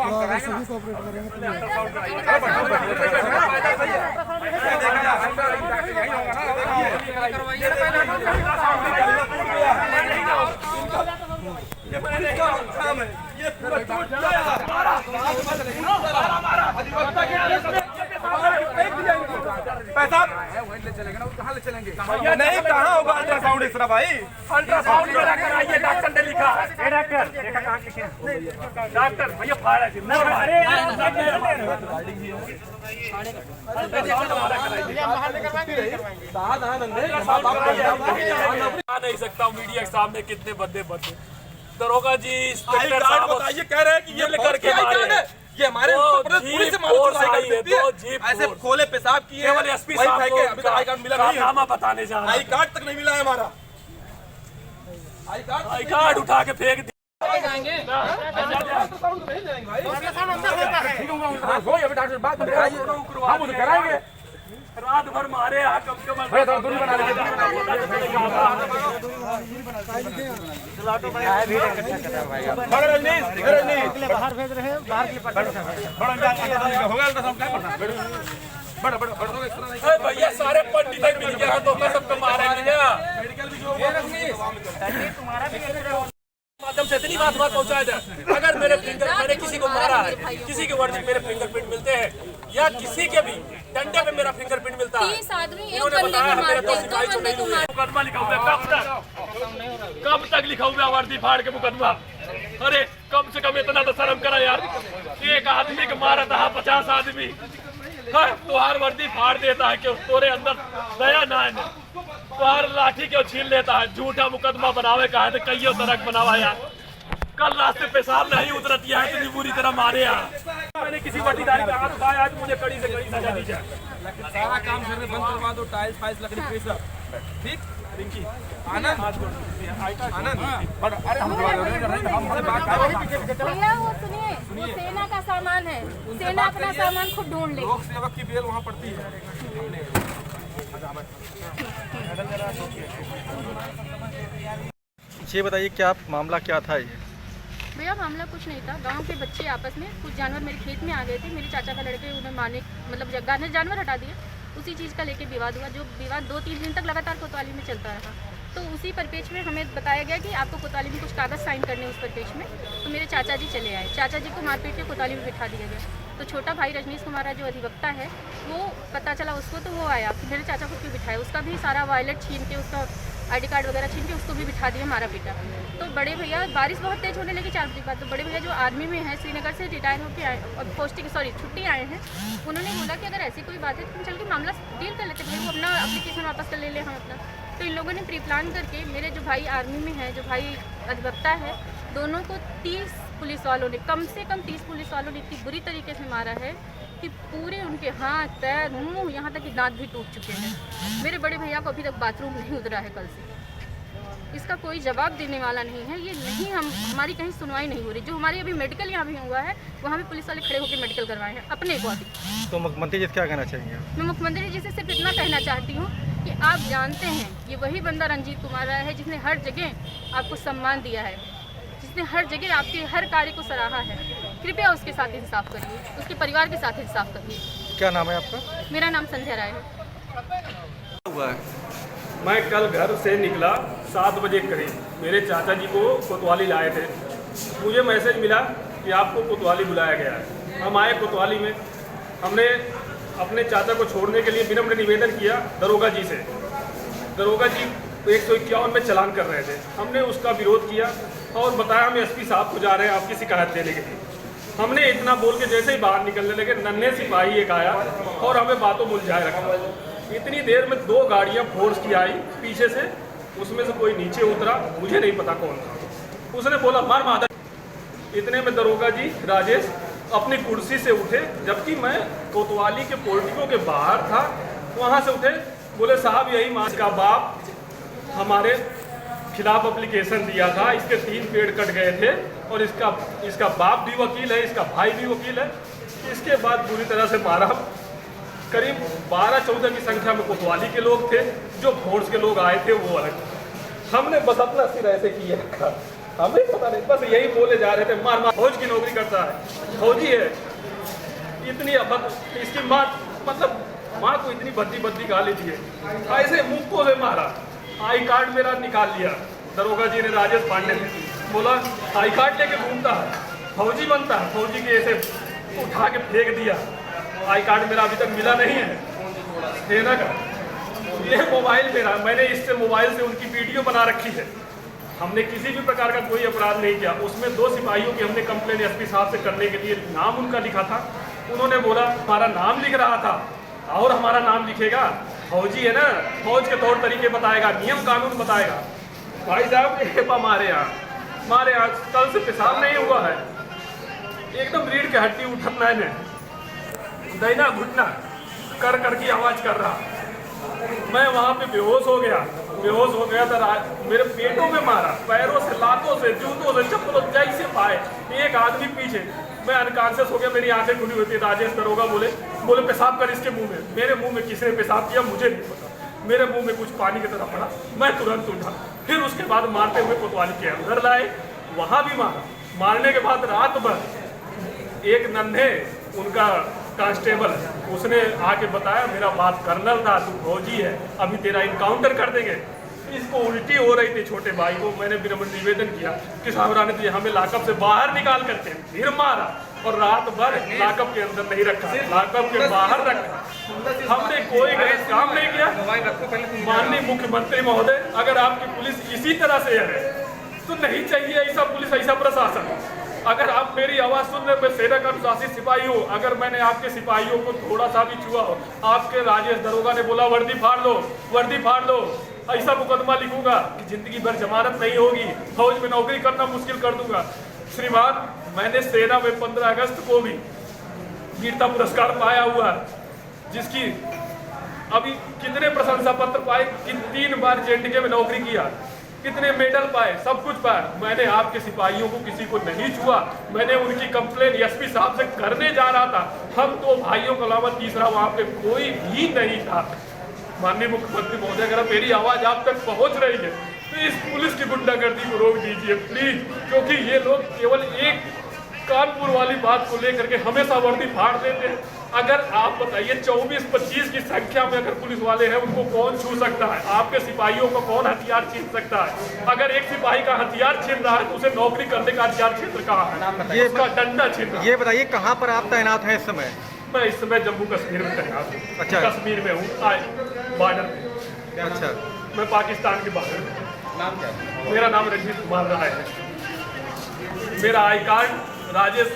सभी कोऑपरेट करेंगे पैसा कहाँ ले चलेंगे? नहीं, कहाँ होगा अल्ट्रासाउंड इसरा भाई? अल्ट्रासाउंड कराइए, डॉक्टर ने लिखा है। डॉक्टर देखा कहाँ लिखे हैं? डॉक्टर भैया फाड़ है नहीं सकता हूँ मीडिया के सामने कितने बंदे दरोगा जी इंस्पेक्टर साहब बताइए, कह रहे हैं कि ये लेकर के ये हमारे पुलिस से मालूम ऐसे खोले पेशाब किए केवल एसपी साहब को अभी तक आई कार्ड मिला नहीं नामा बताने जा रहा है। आई कार्ड तक नहीं मिला है हमारा। आई कार्ड उठा के फेंक दिया। कराएंगे रात भर मारे कम से कम दूरी बना बाहर भेज रहे हैं, बाहर की भैया सारे पंडित मिल गया तो सबको मारेंगे माध्यम से इतनी बात पहुंचाया जाए। अगर मैंने किसी को मारा है, किसी के वर्दी मेरे फिंगरप्रिंट मिलते हैं या किसी के भी डंडे पे मेरा फिंगरप्रिंट मिलता है, इन्होंने बताया मेरे को शिकायत नहीं हुई है। मुकदमा लिखा हुआ कब तक लिखा हुआ वर्दी फाड़ के मुकदमा? अरे कम से कम इतना तो शर्म करा यार। एक आदमी को मारा था 50 आदमी, तुहार वर्दी फाड़ देता है कि तोरे अंदर दया ना है, तुहार लाठी क्यों छीन लेता है? झूठा मुकदमा बनावे का है तो कईयों तरह बनावा यार। कल रास्ते पेशाब नहीं उतरती है, इतनी बुरी तरह मारे यार। मैंने किसी वर्दीदारी का हाथ उठाया, आज मुझे कड़ी से कड़ी सजा दी जाए। सारा काम घर में बंद करवा दो, टाइल्स फाइल्स लकड़ी प्रेशर, ठीक? रिंकी आनंद आनंद अरे हम बात भैया वो सुनिए, वो सेना का सामान है, सेना अपना सामान खुद ढूंढ ले। लोक सेवक की बेल वहाँ पड़ती है। ये बताइए क्या मामला क्या था ये? भैया मामला कुछ नहीं था। गांव के बच्चे आपस में कुछ जानवर मेरे खेत में आ गए थे। मेरे चाचा का लड़के उन्हें मारने मतलब जगह ने जानवर हटा दिए। उसी चीज़ का लेके विवाद हुआ, जो विवाद 2-3 दिन तक लगातार कोतवाली में चलता रहा। तो उसी परिपेक्ष में हमें बताया गया कि आपको कोतवाली में कुछ कागज़ साइन करने उस परिपेक्ष में। तो मेरे चाचा जी चले आए, चाचा जी को मारपीट के कोतवाली में बिठा दिया गया। तो छोटा भाई रजनीश कुमार जो अधिवक्ता है, वो पता चला उसको, तो वो आया कि मेरे चाचा को क्यों बिठाया। उसका भी सारा वॉलेट छीन के, उसका ID कार्ड वगैरह छीन के उसको भी बिठा दिया, मारा पीटा। तो बड़े भैया, बारिश बहुत तेज होने लगी 4 बजे बाद, तो बड़े भैया जो आर्मी में है, श्रीनगर से रिटायर होकर आए और छुट्टी आए हैं, उन्होंने बोला कि अगर ऐसी कोई बात है तो हम चल के मामला डील कर लेते। भाई वो अपना एप्लीकेशन वापस कर ले हम अपना। तो इन लोगों ने प्री प्लान करके मेरे जो भाई आर्मी में है, जो भाई अधिवक्ता है, दोनों को 30 पुलिस वालों ने, कम से कम 30 पुलिस वालों ने इतनी बुरी तरीके से मारा है कि पूरे उनके हाथ पैर मुंह यहाँ तक कि दांत भी टूट चुके हैं। मेरे बड़े भैया को अभी तक बाथरूम नहीं उतरा है कल से। इसका कोई जवाब देने वाला नहीं है। ये नहीं, हमारी कहीं सुनवाई नहीं हो रही। जो हमारी अभी मेडिकल यहाँ भी हुआ है, वहाँ भी पुलिस वाले खड़े होकर मेडिकल करवाए हैं अपने को अभी। तो मुख्यमंत्री जी क्या कहना चाहेंगे? मैं मुख्यमंत्री जी से सिर्फ इतना कहना चाहती हूँ कि आप जानते हैं ये वही बंदा रंजीत कुमार राय है जिसने हर जगह आपको सम्मान दिया है, जिसने हर जगह आपके हर कार्य को सराहा है। कृपया उसके साथ इंसाफ करिए, उसके परिवार के साथ इंसाफ करिए। क्या नाम है आपका? मेरा नाम संध्या राय है। हुआ है मैं कल घर से निकला 7 बजे करीब, मेरे चाचा जी को कोतवाली लाए थे। मुझे मैसेज मिला कि आपको कोतवाली बुलाया गया है। हम आए कोतवाली में, हमने अपने चाचा को छोड़ने के लिए विनम्र निवेदन किया दरोगा जी से। दरोगा जी 151 में चालान कर रहे थे। हमने उसका विरोध किया और बताया हम SP साहब को जा रहे हैं आपकी शिकायत देने के लिए। हमने इतना बोल के जैसे ही बाहर निकलने लगे, नन्हे सिपाही एक आया और हमें बातों मुलझाए रखा। इतनी देर में 2 गाड़ियां फोर्स की आई पीछे से, उसमें से कोई नीचे उतरा, मुझे नहीं पता कौन था। उसने बोला मार माता। इतने में दरोगा जी राजेश अपनी कुर्सी से उठे, जबकि मैं कोतवाली के पोर्टिको के बाहर था, वहाँ से उठे, बोले साहब यही माँ का बाप हमारे खिलाफ एप्लीकेशन दिया था, इसके 3 पेड़ कट गए थे और इसका बाप भी वकील है, इसका भाई भी वकील है। इसके बाद बुरी तरह से मारा। करीब 12-14 की संख्या में कोतवाली के लोग थे, जो फोर्स के लोग आए थे वो अलग। हमने बस अपना सिर ऐसे किए रखा, हमें पता नहीं, बस यही बोले जा रहे थे मार मार। फौज की नौकरी करता है, फौजी है। इतनी इसकी माँ मतलब माँ को इतनी भद्दी गाली दी है, ऐसे मुक्कों से मारा। आई कार्ड मेरा निकाल लिया दरोगा जी ने, राजेश पांडे ने बोला आई कार्ड लेके घूमता है, फौजी बनता है, फौजी के ऐसे उठा के फेंक दिया। आई कार्ड मेरा अभी तक मिला नहीं है सेना का। ये मोबाइल मेरा, मैंने इससे मोबाइल से उनकी वीडियो बना रखी है। हमने किसी भी प्रकार का कोई अपराध नहीं किया। उसमें 2 सिपाहियों की हमने कंप्लेन एसपी साहब से करने के लिए नाम उनका लिखा था। उन्होंने बोला हमारा नाम लिख रहा था और हमारा नाम लिखेगा, फौजी है ना, फौज के तौर तरीके बताएगा, नियम कानून बताएगा। भाई साहब हमारे यहाँ कल से पेशाब नहीं हुआ है, एकदम रीढ़ की हड्डी उठना है, दैना घुटना कर की आवाज कर रहा। मैं वहाँ पे बेहोश हो गया तो मेरे पेटों में मारा, पैरों से, लातों से, जूतों से, चप्पलों जैसे पाए। एक आदमी पीछे, मैं अनकॉन्शियस हो गया, मेरी आंखें खुली हुई थी। राजेश दरोगा बोले पेशाब कर इसके मुंह में। मेरे मुंह में किसने पेशाब किया मुझे नहीं पता, मेरे मुंह में कुछ पानी की तरह पड़ा, मैं तुरंत उठा। फिर उसके बाद मारते हुए कोतवाली के अंदर लाए, वहाँ भी मारा। मारने के बाद रात भर एक नन्हे उनका कांस्टेबल उसने आके बताया मेरा बाप कर्नल था, तू फौजी है, अभी तेरा इनकाउंटर कर देंगे। इसको उल्टी हो रही थी छोटे भाई को। मैंने विनम्र निवेदन किया कि साहबराने तो हमें लाकअप से बाहर निकाल करके फिर मारा और रात भर लाकअप के अंदर नहीं रखा, लाकअप के बाहर रखा। हमने कोई गलत काम नहीं किया। माननीय मुख्यमंत्री महोदय, अगर आपकी पुलिस इसी तरह से है तो नहीं चाहिए ऐसा पुलिस, ऐसा प्रशासन। अगर आप मेरी आवाज़ सुन रहे, मैं सेना का अनुशासित सिपाही हूँ, अगर मैंने आपके सिपाहियों को थोड़ा सा भी छुआ हो, आपके राजेश दरोगा ने बोला वर्दी फाड़ लो, ऐसा मुकदमा लिखूंगा कि जिंदगी भर जमानत नहीं होगी, फौज में नौकरी करना मुश्किल कर दूंगा। श्रीमान, मैंने सेना में 15 अगस्त को भी वीरता पुरस्कार पाया हुआ है, जिसकी अभी कितने प्रशंसा पत्र पाए, 3 बार जेएनडीके में नौकरी किया, कितने मेडल पाए, सब कुछ पाए। मैंने आपके सिपाहियों को किसी को नहीं छुआ। मैंने उनकी कंप्लेन एसपी साहब से करने जा रहा था। हम 2 भाइयों के अलावा तीसरा वहाँ पे कोई भी नहीं था। माननीय मुख्यमंत्री महोदय, अगर मेरी आवाज़ आप तक पहुँच रही है तो इस पुलिस की गुंडागर्दी को रोक दीजिए प्लीज, क्योंकि ये लोग केवल एक कानपुर वाली बात को लेकर के हमेशा वर्दी फाड़ देते हैं। अगर आप बताइए 24-25 की संख्या में अगर पुलिस वाले हैं, उनको कौन छू सकता है? आपके सिपाहियों को कौन हथियार छीन सकता है? अगर एक सिपाही का हथियार छीन रहा है तो उसे नौकरी करने का हथियार क्षेत्र कहाँ है? उसका डंडा छीन रहा है। ये बताइए कहाँ पर आप तैनात हैं इस समय? मैं इस समय जम्मू कश्मीर में तैनात हूँ। अच्छा। कश्मीर में हूँ, बॉर्डर पे। अच्छा, मैं पाकिस्तान के बाहर में। नाम क्या है? मेरा नाम रंजीत कुमार राय है। मेरा आई कार्ड राजेश